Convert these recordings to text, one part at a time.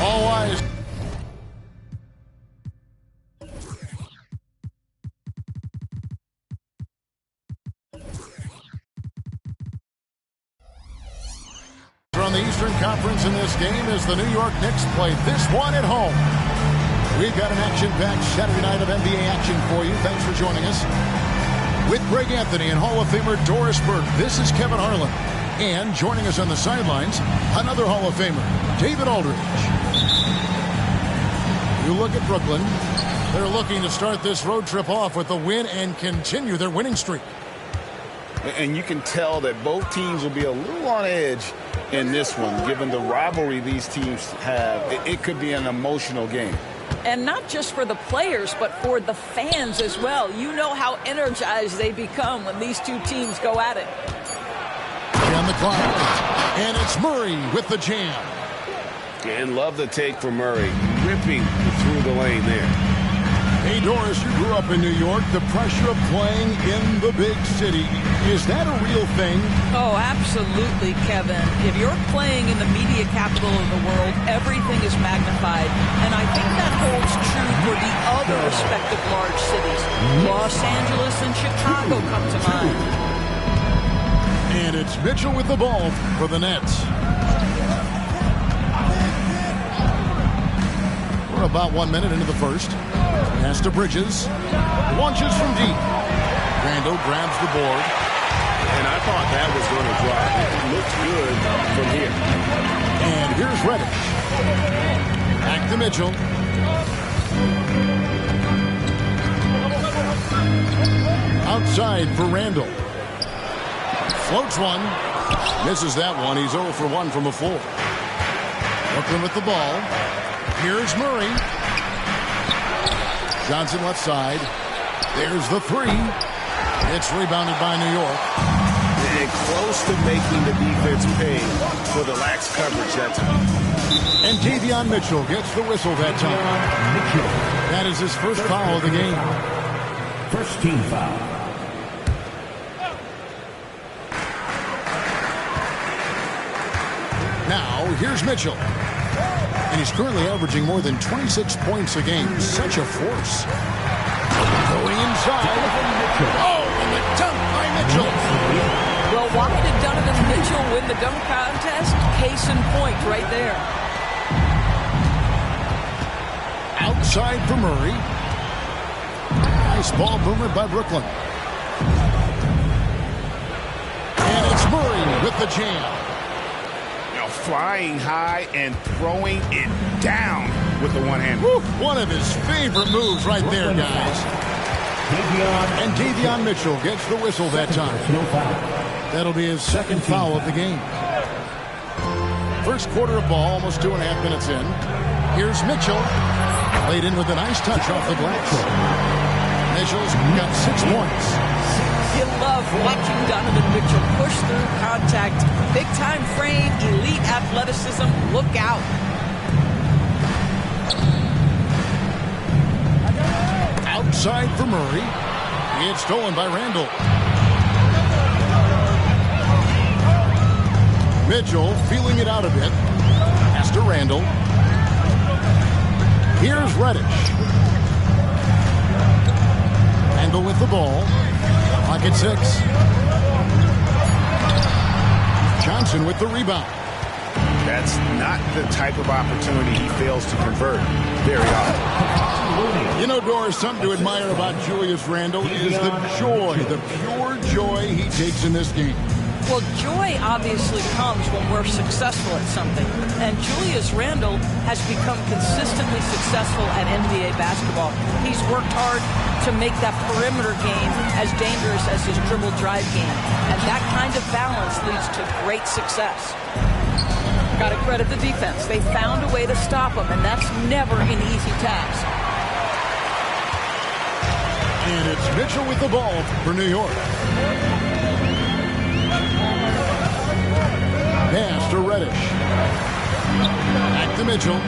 All eyes. On the Eastern Conference in this game as the New York Knicks play this one at home. We've got an action-packed Saturday night of NBA action for you. Thanks for joining us. With Greg Anthony and Hall of Famer Doris Burke, this is Kevin Harlan. And joining us on the sidelines, another Hall of Famer, David Aldridge. You look at Brooklyn. They're looking to start this road trip off with a win and continue their winning streak. And you can tell that both teams will be a little on edge in this one, given the rivalry these teams have. It could be an emotional game. And not just for the players, but for the fans as well. You know how energized they become when these two teams go at it. On the clock, and it's Murray with the jam. And love the take for Murray, ripping through the lane there. Hey, Doris, you grew up in New York. The pressure of playing in the big city, is that a real thing? Oh, absolutely, Kevin. If you're playing in the media capital of the world, everything is magnified. And I think that holds true for the other respective large cities. Los Angeles and Chicago come to mind. And it's Mitchell with the ball for the Nets. We're about 1 minute into the first. Pass to Bridges. Launches from deep. Randall grabs the board. And I thought that was going to drop. It looked good from here. And here's Reddish. Back to Mitchell. Outside for Randall. Floats one. Misses that one. He's 0 for 1 from the floor. Brooklyn with the ball. Here's Murray. Johnson left side. There's the three. It's rebounded by New York. And close to making the defense pay for the lax coverage that time. And Davion Mitchell gets the whistle that time. That is his first foul of the game. First team foul. Now, here's Mitchell. And he's currently averaging more than 26 points a game. Such a force. Going inside. Oh, and the dunk by Mitchell. Well, why did Donovan Mitchell win the dunk contest? Case in point right there. Outside for Murray. Nice ball movement by Brooklyn. And it's Murray with the jam. Flying high and throwing it down with the one hand. One of his favorite moves right there, guys. And Davion Mitchell gets the whistle that time. That'll be his second foul of the game. First quarter of ball, almost 2.5 minutes in. Here's Mitchell. Laid in with a nice touch off the glass. Mitchell's got 6 points. You love watching Donovan Mitchell push through contact. Big time frame, elite athleticism. Look out. Outside for Murray. It's stolen by Randall. Mitchell feeling it out a bit. Pass to Randall. Here's Reddish. Randall with the ball. Hot back at 6. Johnson with the rebound. That's not the type of opportunity he fails to convert very often. You know, Doris, something to admire about Julius Randle is the joy, the pure joy he takes in this game. Well, joy obviously comes when we're successful at something. And Julius Randle has become consistently successful at NBA basketball. He's worked hard to make that perimeter game as dangerous as his dribble drive game. And that kind of balance leads to great success. Got to credit the defense. They found a way to stop him, and that's never an easy task. And it's Mitchell with the ball for New York. Pass to Reddish. Back to Mitchell.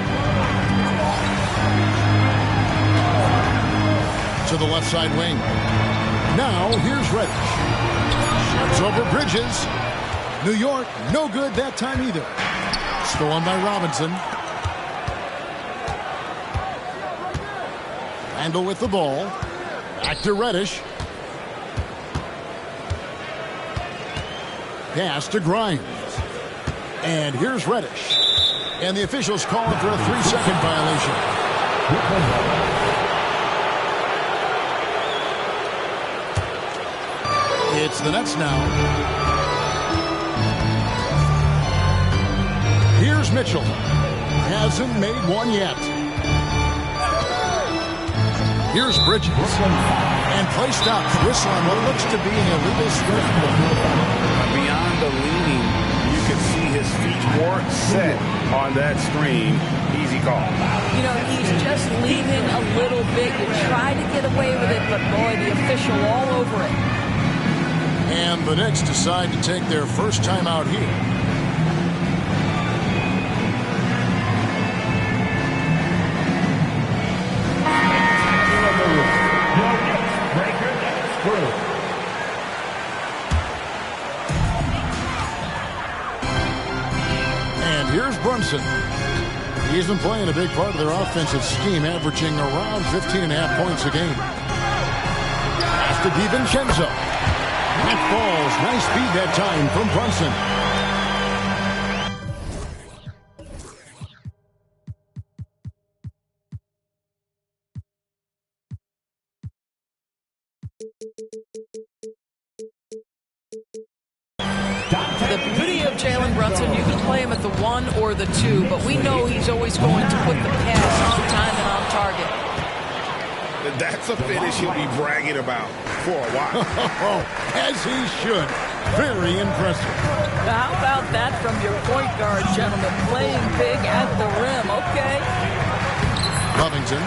To the left side wing. Now here's Reddish. Shoots over Bridges. New York, no good that time either. Stolen by Robinson. Randle with the ball. Back to Reddish. Pass to Grimes. And here's Reddish. And the officials call it for a 3-second violation. It's the Nets now. Here's Mitchell. Hasn't made one yet. Here's Bridges. And placed out. Whistle on what looks to be an illegal screen. Beyond the leaning, you can see his feet weren't set on that screen. Easy call. You know, he's just leaning a little bit. You try to get away with it, but boy, the official all over it. And the Knicks decide to take their first time out here. And here's Brunson. He's been playing a big part of their offensive scheme, averaging around 15.5 points a game. Pass to DiVincenzo. That falls. Nice speed that time from Brunson. The beauty of Jalen Brunson, you can play him at the 1 or the 2, but we know he's always going to put the pass on time and on target. That's a finish he'll be bragging about for a while. As he should. Very impressive. How about that from your point guard, gentlemen? Playing big at the rim, okay? Covington.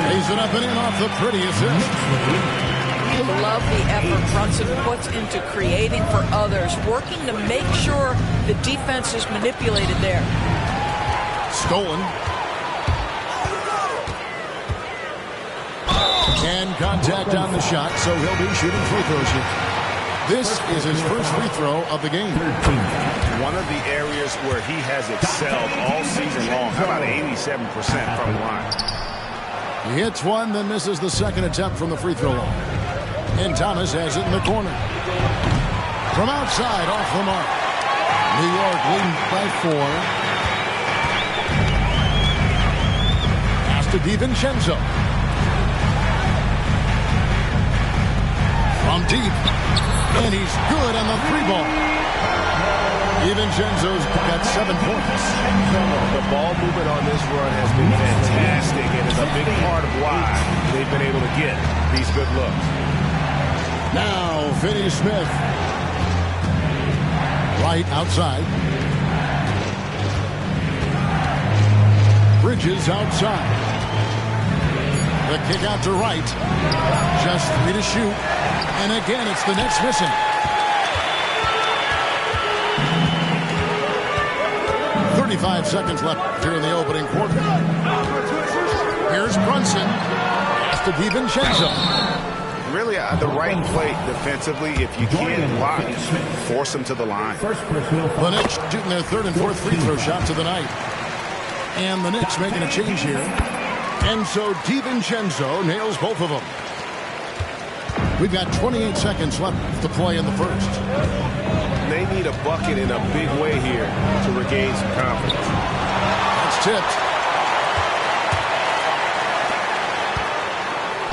Lays it up and in off the pretty assist. Love the effort Brunson puts into creating for others, working to make sure the defense is manipulated there. Stolen. And contact on the shot, so he'll be shooting free throws here. This is his first free throw of the game. One of the areas where he has excelled all season long. How about 87% from the line? He hits one, then misses the second attempt from the free throw line. And Thomas has it in the corner. From outside, off the mark. New York leading by 4. Pass to DiVincenzo. From deep. And he's good on the 3-ball. DiVincenzo's got 7 points. The ball movement on this run has been fantastic and is a big part of why they've been able to get these good looks. Now, Finney-Smith. Right outside. Bridges outside. The kick out to right. Just 3 to shoot. And again, it's the Nets missing. .35 seconds left here in the opening quarter. Here's Brunson. Pass to DiVincenzo. Really, the right play defensively. If you can't block, force them to the line. The Knicks shooting their 3rd and 4th free throw shots of the night. And the Knicks making a change here. And so DiVincenzo nails both of them. We've got 28 seconds left to play in the first. They need a bucket in a big way here to regain some confidence. That's tipped.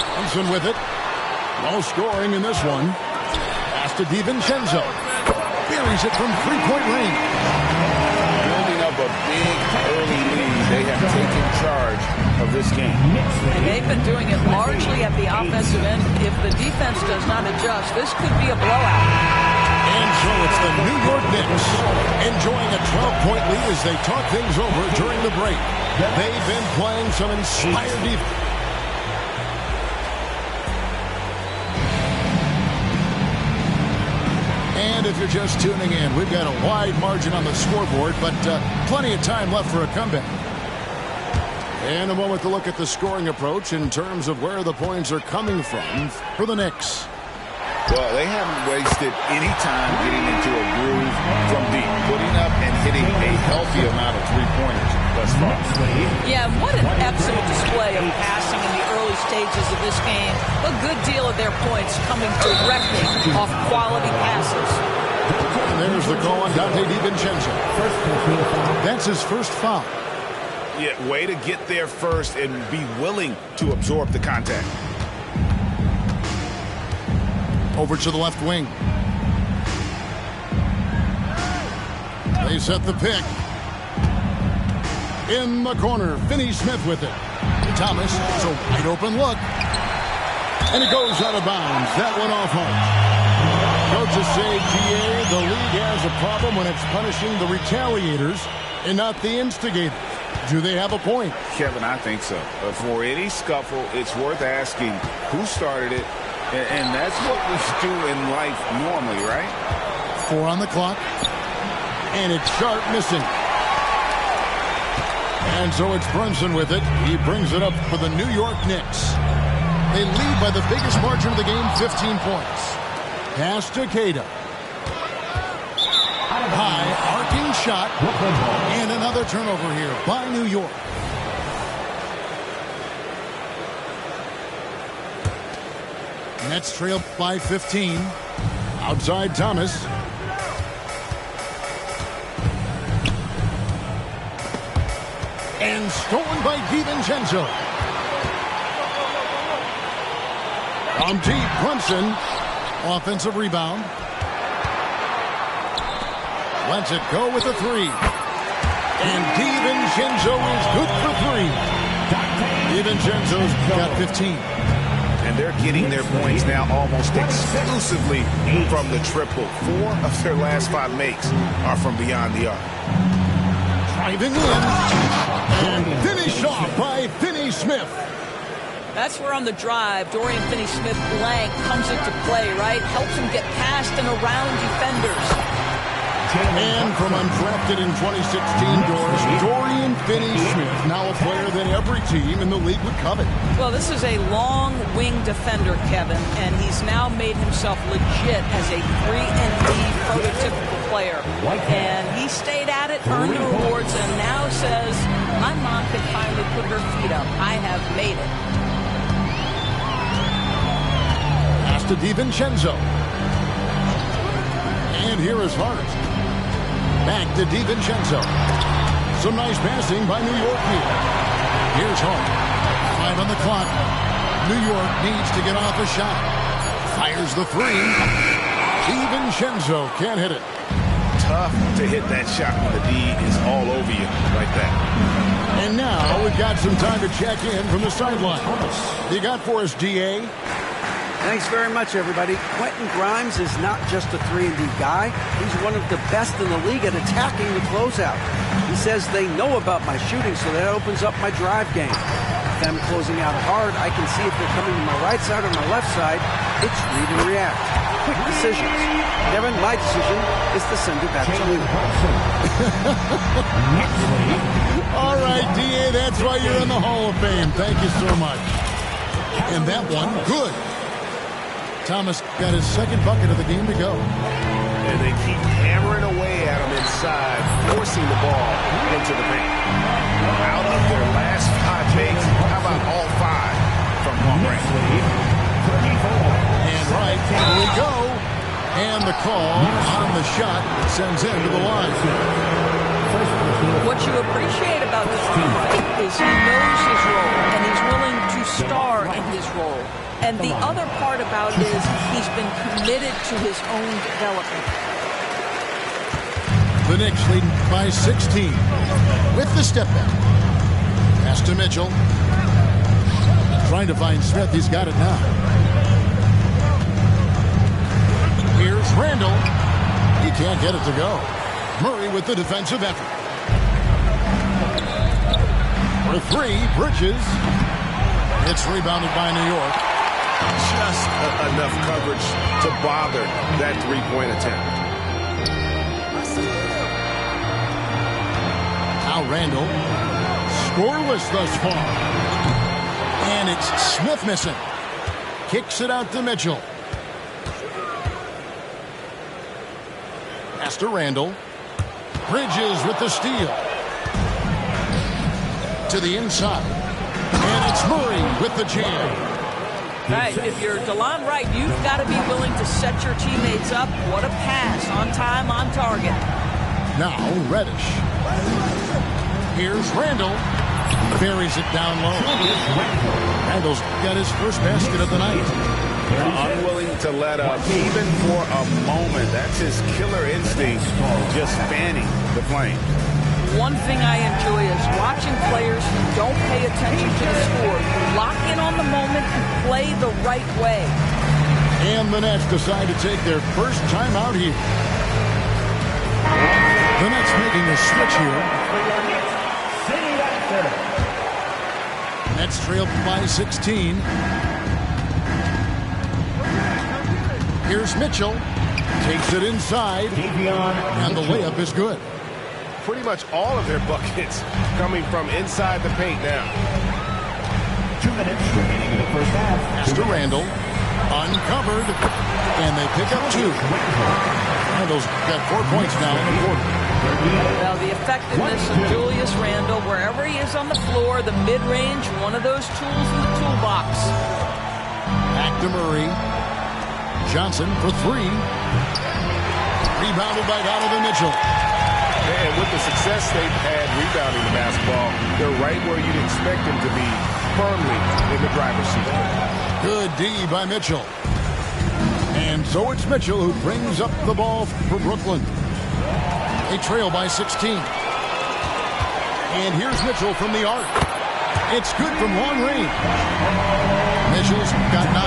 Thompson with it. No scoring in this one. Pass to DiVincenzo. Buries it from three-point range. Building up a big early lead. They have taken charge of this game. And they've been doing it largely at the offensive end. If the defense does not adjust, this could be a blowout. And so it's the New York Knicks enjoying a 12-point lead as they talk things over during the break. They've been playing some inspired defense. And if you're just tuning in, we've got a wide margin on the scoreboard, but plenty of time left for a comeback. And a moment to look at the scoring approach in terms of where the points are coming from for the Knicks. Well, they haven't wasted any time getting into a groove from deep, putting up and hitting a healthy amount of three-pointers thus far. Yeah, what an excellent display of passing in the early stages of this game. A good deal of their points coming directly off quality passes. And there's the call on Dante DiVincenzo. That's his first foul. Yeah, way to get there first and be willing to absorb the contact. Over to the left wing. They set the pick. In the corner, Finney-Smith with it. Thomas, it's a wide open look. And it goes out of bounds. That went off home. Coaches say, GA, the league has a problem when it's punishing the retaliators and not the instigators. Do they have a point? Kevin, I think so. For any scuffle, it's worth asking who started it. And that's what we do in life normally, right? 4 on the clock. And it's Sharp missing. And so it's Brunson with it. He brings it up for the New York Knicks. They lead by the biggest margin of the game, 15 points. Pass to Queta. High, arcing shot. And another turnover here by New York. Nets trail by 15. Outside Thomas. And stolen by DiVincenzo. On deep, Brunson. Offensive rebound. Lets it go with a three. And DiVincenzo is good for 3. DiVincenzo's got 15. And they're getting their points now almost exclusively from the triple. 4 of their last 5 makes are from beyond the arc. Driving in. And finished off by Finney-Smith. That's where on the drive, Dorian Finney-Smith blank comes into play, right? Helps him get past and around defenders. And from undrafted in 2016, Dorian Finney-Smith, now a player that every team in the league would covet. Well, this is a long wing defender, Kevin, and he's now made himself legit as a 3-and-D prototypical player. And he stayed at it, earned the rewards, and now says, my mom can finally put her feet up. I have made it. Pass to DiVincenzo. And here is Hart. Back to DiVincenzo. Some nice passing by New York here. Here's Hart. 5 on the clock. New York needs to get off a shot. Fires the 3. DiVincenzo can't hit it. Tough to hit that shot when the D is all over you like that. And now we've got some time to check in from the sideline. You got for us, DA? Thanks very much, everybody. Quentin Grimes is not just a 3-and-D guy. He's one of the best in the league at attacking the closeout. He says they know about my shooting, so that opens up my drive game. If I'm closing out hard, I can see if they're coming to my right side or my left side. It's read and react. Quick decisions. Kevin, my decision is to send it back to you. All right, DA, that's why you're in the Hall of Fame. Thank you so much. And that one, good. Thomas got his second bucket of the game to go. And they keep hammering away at him inside, forcing the ball into the paint. Out of their last 5 makes, how about all 5 from long range? And we go. And the call on the shot sends him to the line. What you appreciate about DeLon Wright is he knows his role, and he's willing to star in his role. And the other part about it is he's been committed to his own development. The Knicks leading by 16 with the step back. Pass to Mitchell. Trying to find Smith. He's got it now. Here's Randall. He can't get it to go. Murray with the defensive effort. For three, Bridges. It's rebounded by New York. Just enough coverage to bother that three-point attempt. Now Randall. Scoreless thus far. And it's Smith missing. Kicks it out to Mitchell. Pass to Randall. Bridges with the steal. To the inside. And it's Murray with the jam. Right, if you're DeLon Wright, you've got to be willing to set your teammates up. What a pass, on time, on target. Now Reddish. Here's Randall. Buries it down low. Randall's got his first basket of the night. Unwilling to let up, even for a moment. That's his killer instinct, just fanning the flame. One thing I enjoy is watching players who don't pay attention to the score, lock in on the moment and play the right way. And the Nets decide to take their first time out here. The Nets making a switch here. Nets trailed by 16. Here's Mitchell. Takes it inside. And the layup is good. Pretty much all of their buckets coming from inside the paint now. 2 minutes remaining in the first half. Pass to Randall. Uncovered. And they pick up 2. Randall's got 4 points now in the quarter. Now the effectiveness of Julius Randle, wherever he is on the floor, the mid-range, one of those tools in the toolbox. Back to Murray. Johnson for 3. Rebounded by Donovan Mitchell. And with the success they've had rebounding the basketball, they're right where you'd expect them to be, firmly in the driver's seat. Good D by Mitchell. And so it's Mitchell who brings up the ball for Brooklyn. They trail by 16. And here's Mitchell from the arc. It's good from long range. Mitchell's got 9.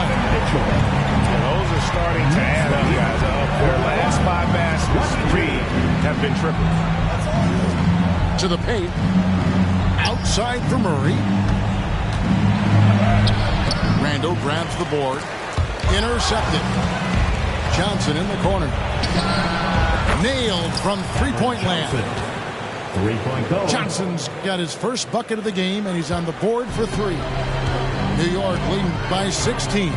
Those are starting to add up, guys. Their last 5 baskets, 3 have been tripled. To the paint. Outside for Murray. Randall grabs the board. Intercepted. Johnson in the corner. Nailed from three-point land. 3-point goal. Johnson's got his first bucket of the game, and he's on the board for 3. New York leading by 16.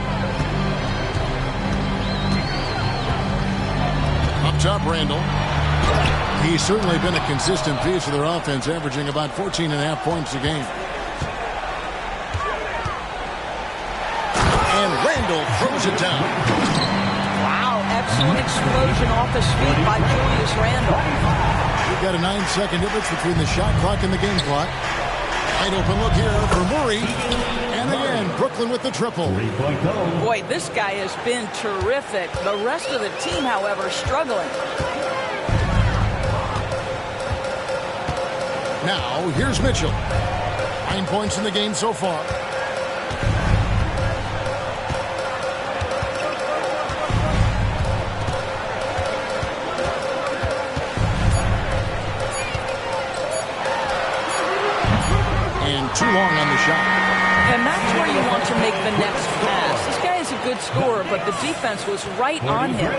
Up top, Randall. He's certainly been a consistent piece of their offense, averaging about 14.5 points a game. And Randall throws it down. Wow, excellent explosion off his feet by Julius Randle. We've got a 9-second difference between the shot clock and the game clock. Wide open look here for Murray. And again, Brooklyn with the triple. 3-point goal. Boy, this guy has been terrific. The rest of the team, however, struggling. Now, here's Mitchell. 9 points in the game so far. And too long on the shot. And that's where you want to make the next pass. This guy is a good scorer, but the defense was right on him.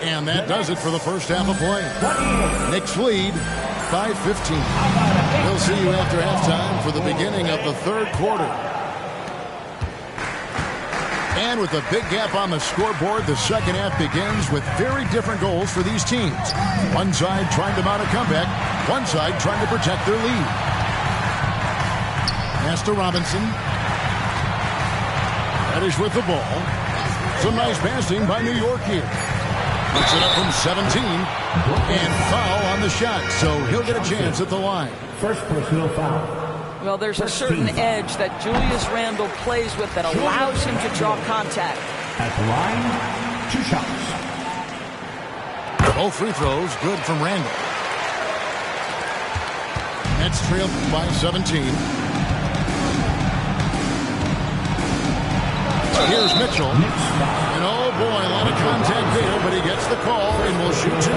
And that does it for the first half of play. Knicks lead by 15. We'll see you after halftime for the beginning of the third quarter. And with a big gap on the scoreboard, the second half begins with very different goals for these teams. One side trying to mount a comeback, one side trying to protect their lead. Pass to Robinson. Reddish with the ball. Some nice passing by New York here. Puts it up from 17. And foul on the shot, so he'll get a chance at the line. First personal foul. Well, there's a certain edge that Julius Randle plays with that allows him to draw contact. At the line, 2 shots. Both free throws good from Randle. Nets trailed by 17. Here's Mitchell. And oh boy, a lot of contact there, but he gets the call and will shoot 2.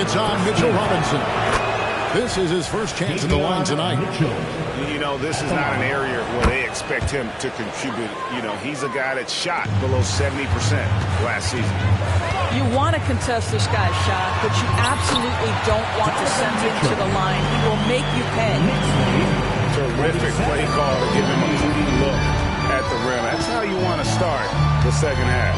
It's on Mitchell Robinson. This is his first chance at the line tonight. You know, this is not an area where they expect him to contribute. You know, he's a guy that shot below 70% last season. You want to contest this guy's shot, but you absolutely don't want to send him to the line. He will make you pay. Terrific play call to give him a clean look at the rim. That's how you want to start the second half.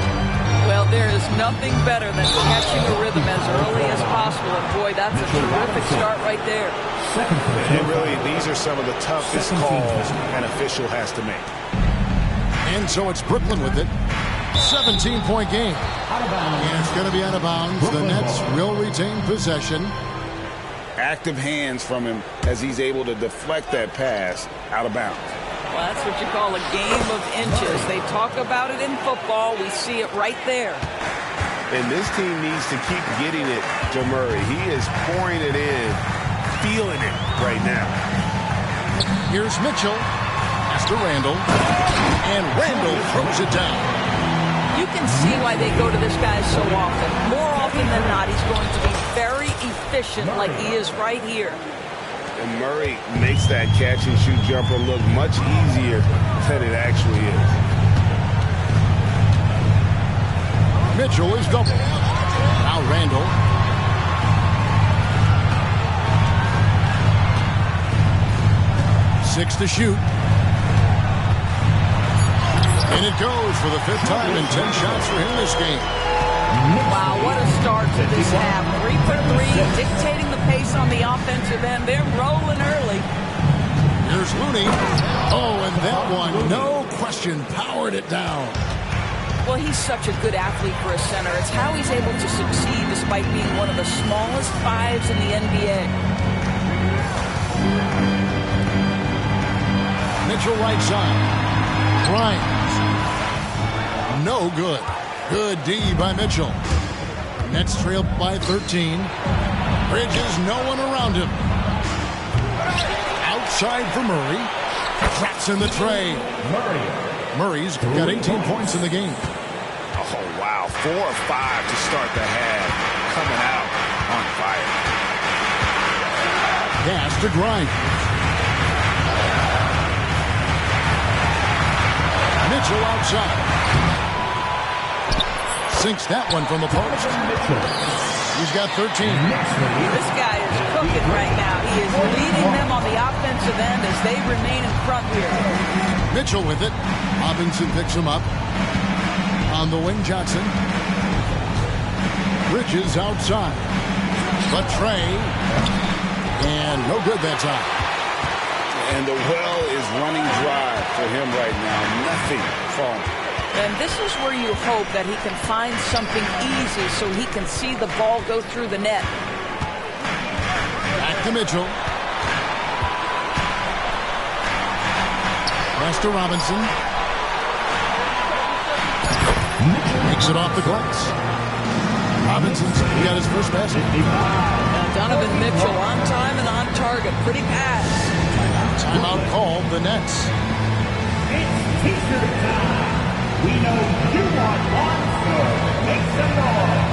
Well, there is nothing better than catching a rhythm as early as possible. And boy, that's a terrific start right there. And really, these are some of the toughest calls an official has to make. And so it's Brooklyn with it. 17-point game. And it's going to be out of bounds. The Nets will retain possession. Active hands from him as he's able to deflect that pass out of bounds. Well, that's what you call a game of inches. They talk about it in football. We see it right there. And this team needs to keep getting it to Murray. He is pouring it in, feeling it right now. Here's Mitchell. Pass to Randle. And Randle throws it down. You can see why they go to this guy so often. More often than not, he's going to be very efficient like he is right here. And Murray makes that catch-and-shoot jumper look much easier than it actually is. Mitchell is double. Now Randle. Six to shoot. And it goes for the 5th time and 10 shots for him this game. Wow, what a start to this half. 3 for 3, dictating the pace on the offensive end. They're rolling early. Here's Looney. Oh, and that one, no question, powered it down. Well, he's such a good athlete for a center. It's how he's able to succeed despite being one of the smallest 5s in the NBA. Mitchell right side. Grimes. No good. Good D by Mitchell. Nets trailed by 13. Bridges, no one around him. Outside for Murray. Traps in the tray. Murray's got 18 points in the game. Oh, wow. 4 or 5 to start the half. Coming out on fire. Pass to Grimes. Mitchell outside. Sinks that one from the post. He's got 13. This guy is cooking right now. He is leading them on the offensive end as they remain in front here. Mitchell with it. Robinson picks him up. On the wing, Johnson. Bridges outside. But Trey. And no good that time. And the well is running dry for him right now. Nothing falling. And this is where you hope that he can find something easy so he can see the ball go through the net. Back to Mitchell. Pass to Robinson. Makes it off the glass. Robinson's got his first basket. Donovan Mitchell on time and on target. Pretty pass. Timeout called the Nets. It's T-shirt time. We know you want one, so make some noise.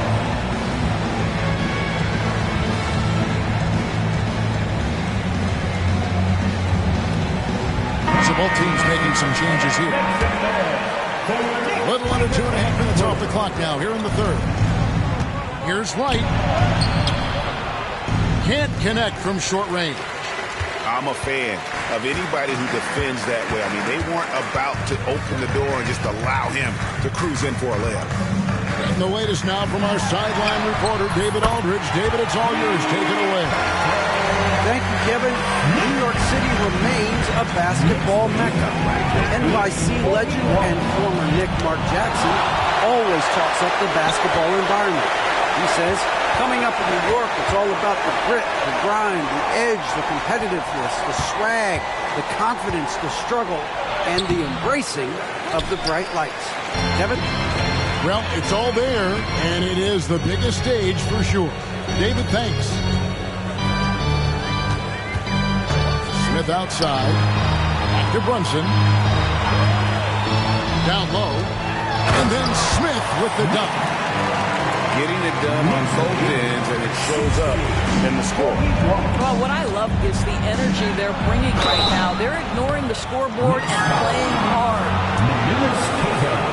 So both teams making some changes here. A little under 2.5 minutes off the clock now here in the third. Here's Wright. Can't connect from short range. I'm a fan of anybody who defends that way. I mean, they weren't about to open the door and just allow him to cruise in for a layup. And the latest now from our sideline reporter, David Aldridge. David, it's all yours. Take it away. Thank you, Kevin. New York City remains a basketball mecca. NYC legend and former Knick Mark Jackson always talks up the basketball environment. He says, coming up in New York, it's all about the grit, the grind, the edge, the competitiveness, the swag, the confidence, the struggle, and the embracing of the bright lights. Kevin? Well, it's all there, and it is the biggest stage for sure. David, thanks. Smith outside. Back to Brunson. Down low. And then Smith with the dunk. Getting it done on both ends, and it shows up in the score. Well, what I love is the energy they're bringing right now. They're ignoring the scoreboard and playing hard.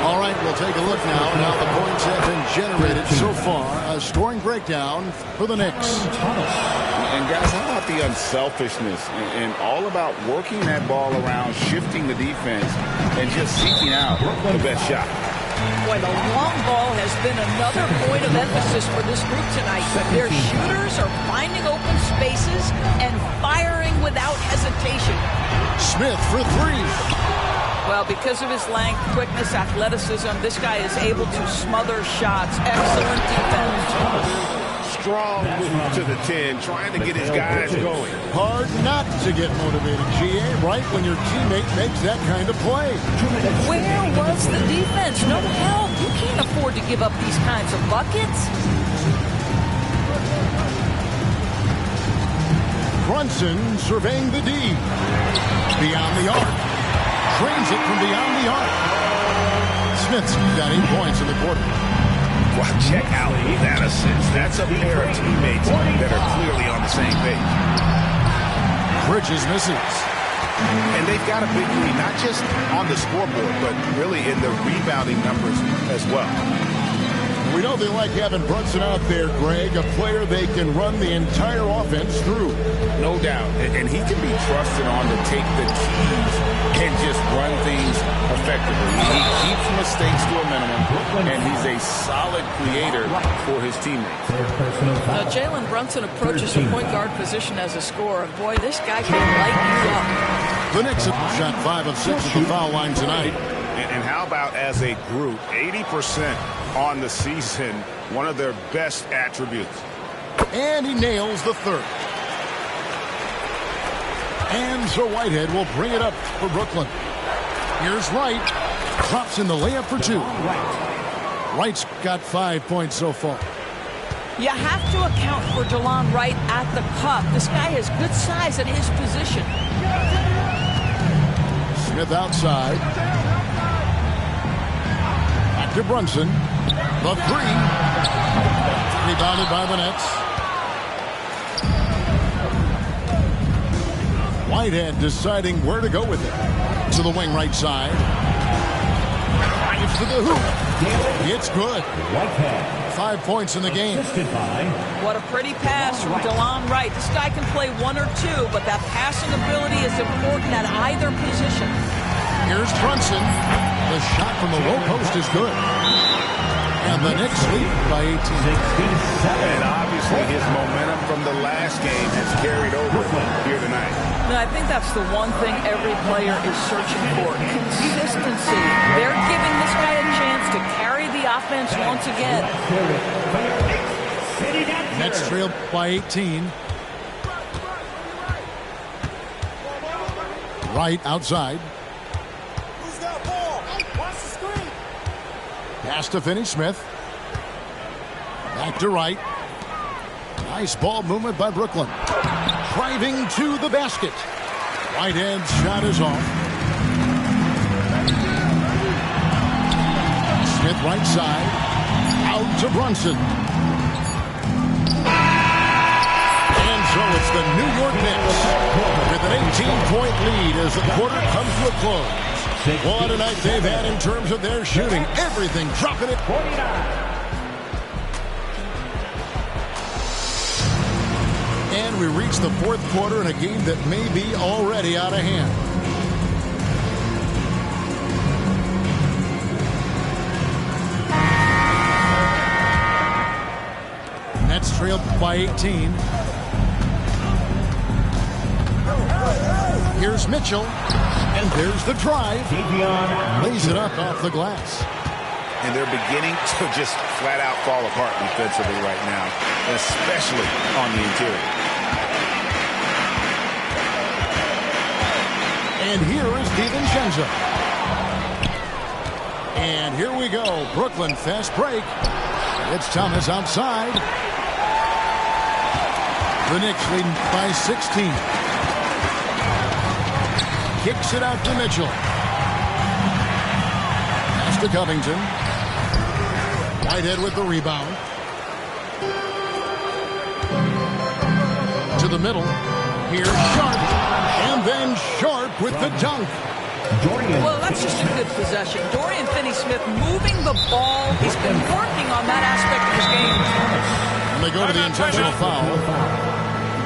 All right, we'll take a look now at how the points have been generated so far. A scoring breakdown for the Knicks. And guys, how about the unselfishness and all about working that ball around, shifting the defense, and just seeking out the best shot. Boy, the long ball has been another point of emphasis for this group tonight. Their shooters are finding open spaces and firing without hesitation. Smith for three. Well, because of his length, quickness, athleticism, this guy is able to smother shots. Excellent defense. Strong move to the 10, trying to get his guys going. Hard not to get motivated, GA, right when your teammate makes that kind of play. Where was the defense? No help. You can't afford to give up these kinds of buckets. Brunson surveying the D. Beyond the arc. Trains it from beyond the arc. Smith's got 8 points in the quarter. Well, check out that assist. That's a pair of teammates that are clearly on the same page. Bridges misses. And they've got a big lead, not just on the scoreboard, but really in the rebounding numbers as well. We know they like having Brunson out there, Greg, a player they can run the entire offense through. No doubt. And he can be trusted on to take the keys and just run things effectively. He keeps mistakes to a minimum, and he's a solid creator for his teammates. Now, Jalen Brunson approaches the point guard position as a scorer. Boy, this guy can light you up. The Knicks have shot 5 of 6 at the foul line tonight. And how about as a group, 80% on the season, one of their best attributes. And he nails the third. And so Whitehead will bring it up for Brooklyn. Here's Wright. Drops in the layup for 2. Wright's got 5 points so far. You have to account for DeLon Wright at the cup. This guy has good size at his position. Smith outside. Back to Brunson. The 3. Rebounded by the Nets. Whitehead deciding where to go with it. To the wing right side. Drives to the hoop. It's good. 5 points in the game. What a pretty pass from DeLon Wright. This guy can play 1 or 2, but that passing ability is important at either position. Here's Brunson. The shot from the low post is good. And the Knicks lead by 18. And obviously his momentum from the last game has carried over here tonight. And I think that's the one thing every player is searching for. Consistency. They're giving this guy a chance to carry the offense once again. Nets trailed by 18. Wright outside. Pass to Finney Smith. Back to Wright. Nice ball movement by Brooklyn. Driving to the basket. Whitehead's shot is off. Smith right side. Out to Brunson. And so it's the New York Knicks with an 18-point lead as the quarter comes to a close. What a night they've had in terms of their shooting. Everything dropping it. 49. And we reach the fourth quarter in a game that may be already out of hand. Nets trailed by 18. Here's Mitchell. And there's the drive. Lays it up off the glass. and they're beginning to just flat out fall apart defensively right now, especially on the interior. And here is DiVincenzo. And here we go. Brooklyn fast break. It's Thomas outside. The Knicks leading by 16. Kicks it out to Mitchell. Pass to Covington. Whitehead with the rebound. To the middle. Here's Sharp. And then Sharp with the dunk. Well, that's just a good possession. Dorian Finney-Smith moving the ball. He's been working on that aspect of his game. And they go to the intentional foul.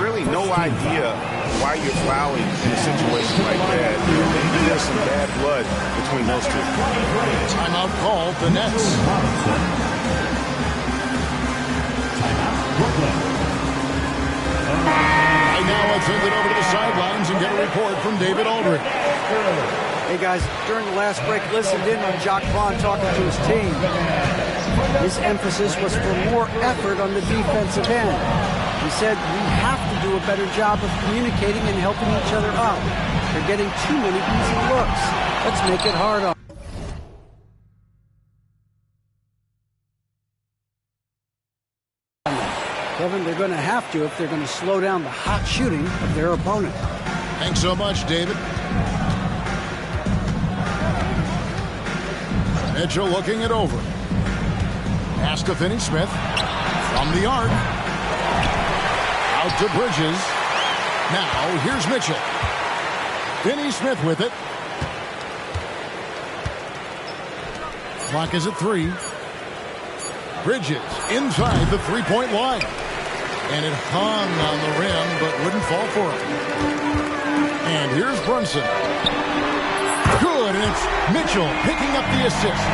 Really no idea why you're fouling in a situation like that. Maybe there's some bad blood between those two. Timeout called the Nets. Right now, let's send it over to the sidelines and get a report from David Aldridge. Hey guys, during the last break, listened in on Jacques Vaughn talking to his team. His emphasis was for more effort on the defensive end. He said we have to do a better job of communicating and helping each other out. They're getting too many easy looks. Let's make it hard on them. Kevin, they're going to have to if they're going to slow down the hot shooting of their opponent. Thanks so much, David. Mitchell looking it over. Pass to Finney-Smith. From the arc. Out to Bridges. Now, here's Mitchell. Finney-Smith with it. Clock is at 3. Bridges inside the three-point line. And it hung on the rim, but wouldn't fall for him. And here's Brunson. Good, and it's Mitchell picking up the assist.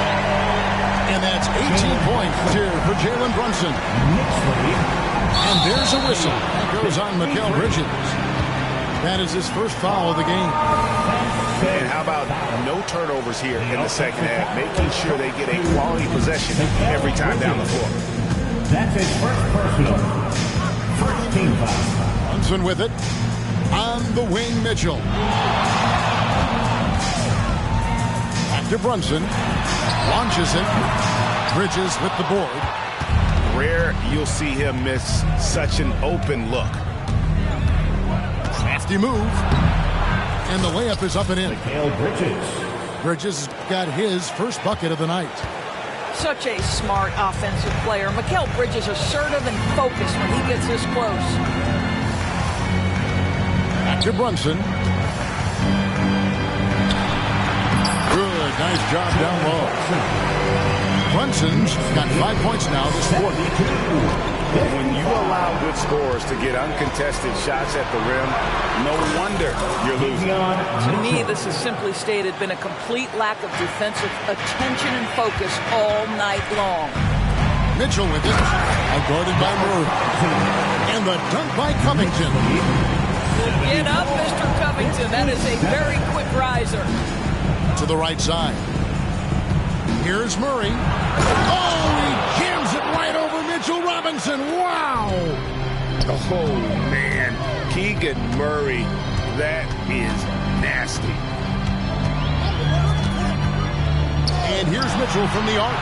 And that's 18 points here for Jalen Brunson. And there's a whistle. That goes on Mikal Bridges. That is his first foul of the game. And how about no turnovers here in the second half, making sure they get a quality possession every time down the floor. That's his first personal. First team foul. Brunson with it. On the wing, Mitchell. Back to Brunson. Launches it. Bridges with the board. Rare you'll see him miss such an open look. Crafty move. And the layup is up and in. Mikal Bridges. Bridges got his first bucket of the night. Such a smart offensive player. Mikal Bridges assertive and focused when he gets this close. Back to Brunson. Good, nice job down low. Brunson's got 5 points now this quarter. When you allow good scorers to get uncontested shots at the rim, no wonder you're losing. To me, this has simply stated been a complete lack of defensive attention and focus all night long. Mitchell with it. Outguarded by Murray. And the dunk by Covington. Get up, Mr. Covington. That is a very quick riser. To the right side. Here's Murray. Oh, he jams it right over Mitchell Robinson. Wow. Oh, man. Keegan Murray, that is nasty. And here's Mitchell from the arc.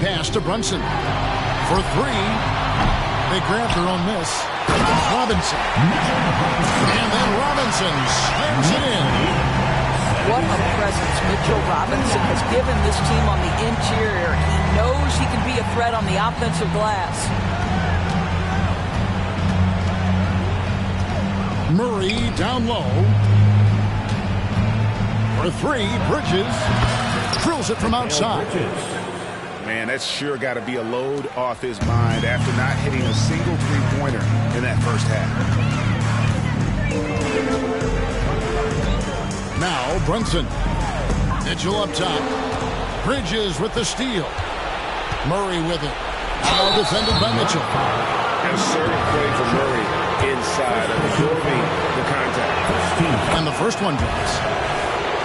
Pass to Brunson. For 3. They grab their own miss. Robinson. And then Robinson slams it in. What a presence Mitchell Robinson has given this team on the interior. He knows he can be a threat on the offensive glass. Murray down low. For 3, Bridges drills it from outside. Man, that's sure got to be a load off his mind after not hitting a single three-pointer in that first half. Now Brunson. Mitchell up top. Bridges with the steal. Murray with it. Now defended by Mitchell. Assertive play for Murray inside, absorbing the contact. And the first one drops.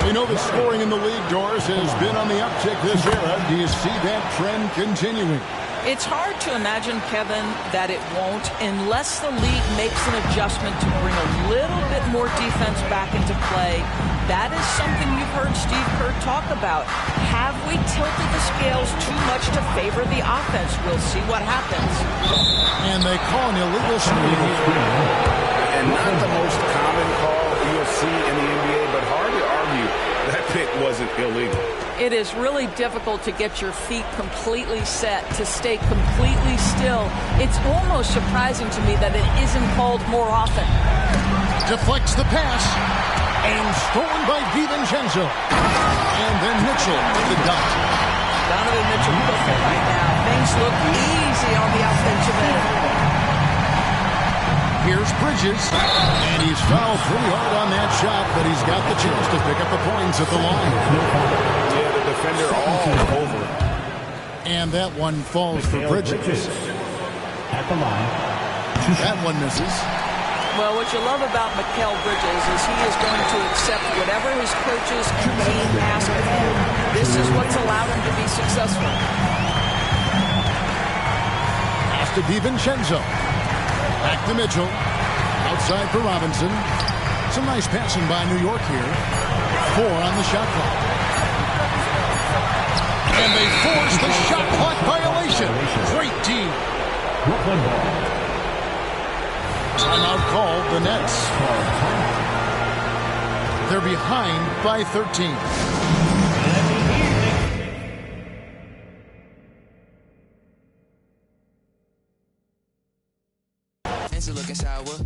We know the scoring in the league, Doris, has been on the uptick this era. Do you see that trend continuing? It's hard to imagine, Kevin, that it won't unless the league makes an adjustment to bring a little bit more defense back into play. That is something you've heard Steve Kerr talk about. Have we tilted the scales too much to favor the offense? We'll see what happens. And they call an illegal screen. And not the most common call you'll see in the NBA, but hard to argue that pick wasn't illegal. It is really difficult to get your feet completely set, to stay completely still. It's almost surprising to me that it isn't called more often. Deflects the pass. And stolen by DiVincenzo. And then Mitchell with the dunk. Donovan Mitchell cooking right now. Things look easy on the offensive end. Here's Bridges. And he's fouled pretty hard on that shot, but he's got the chance to pick up the points at the line. Yeah, the defender all over. And that one falls for Bridges. At the line. That one misses. Well, what you love about Mikal Bridges is he is going to accept whatever his coaches and team ask of him. This is what's allowed him to be successful. Pass to DiVincenzo. Back to Mitchell. Outside for Robinson. Some nice passing by New York here. 4 on the shot clock. And they force the shot clock violation. Great team. Brooklyn ball. Timeout called the Nets. They're behind by 13. Fancy looking sour,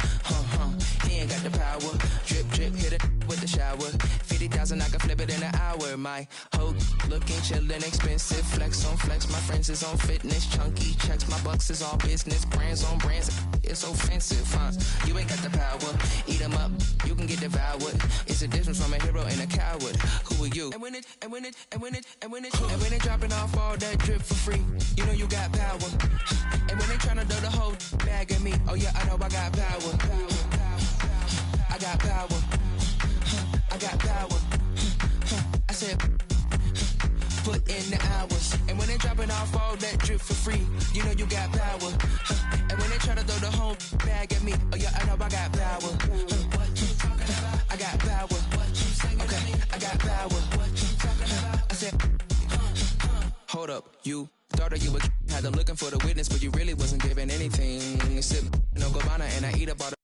he ain't got the power. Drip, drip, hit it with the shower. 50,000, I can flip it in an hour. My hoe looking chillin', expensive. Flex on flex, my friends is on fitness. Chunky checks, my bucks is on business. Brands on brands, it's offensive, huh? You ain't got the power, eat 'em up, you can get devoured. It's a difference from a hero and a coward. Who are you? And when they dropping off all that drip for free, you know you got power. And when they tryna throw the whole bag at me, oh yeah, I know I got power. I got power. I got power. I said, put in the hours. And when they dropping off all that drip for free, you know you got power. And when they try to throw the whole bag at me, oh yeah, I know I got power. I got power. Okay, I got power. I said, hold up, you thought that you would had them looking for the witness, but you really wasn't giving anything. You sip no Gabbana and I eat up all the